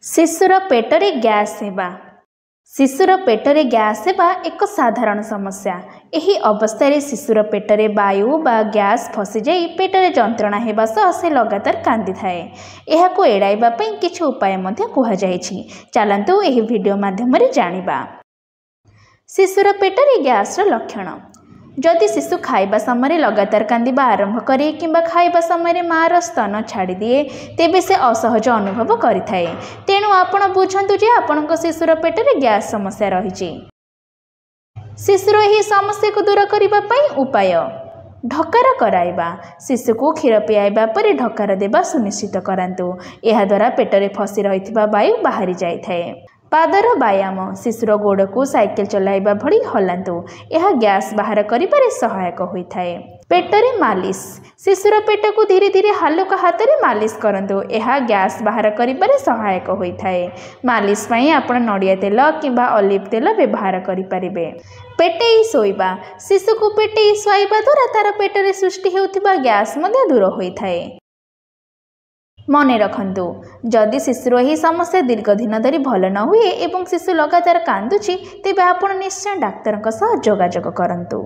शिशुर पेटरे gas हेबा। शिशुर पेटरे gas हेबा एक साधारण समस्या। एही अवस्था शिशुर पेटरे वायु बा गैस फसी जाई पेटरे जंत्रणा हेबा सह से लगातार कांदी थाए। एहाको एड़ाइबा पई किछु उपाय मध्ये कुहा जायछि। चलंतु एही वीडियो माध्यम रे जानिबा। शिशुर पेटरे गैस र लक्षण। जदि शिशु खाइबा समय लगातार कांदिबा आरंभ करे किंबा खाइबा समय मार स्तन छाड़ी दिए तेबे से असहज अनुभव करिथाए। तेणु आपण बुझंतु जे आपणक शिशुर पेटरे गैस समस्या रहिछि। शिशुर एही समस्या को दूर करिबा पई उपाय। ढकार कराइबा। शिशु को क्षीर पियाइबा परे ढकार देबा सुनिश्चित करंतु। एहा द्वारा पेटरे फसी रहिथिबा वायु बाहरी जाइथाए। पादर व्यायाम। शिशुर गोड़ को साइकेल चलाइबा भली हलांतु। यह गैस बाहर करिबारे सहायक होइथाए। पेटरे मालिश। शिशुर पेट को धीरे धीरे हालुका हाथ रे मालिश करंतु। यह गैस बाहर करिबारे सहायक होइथाए। मालिश पई आपण नडिया तेल किंबा ऑलिव तेल व्यवहार करि परिबे। पेटेई सोइबा। शिशु को पेटेई सोइबा द्वारा तार पेटरे सृष्टि हेउथिबा गैस मध्ये दूर होइथाए। मने रखंतु जदि शिशुर ही समस्या दीर्घ दिन धरी भल न हुए एवं शिशु लगातार कांदुची तेबे आपण निश्चय डाक्तर सह जोगाजोग करंतु।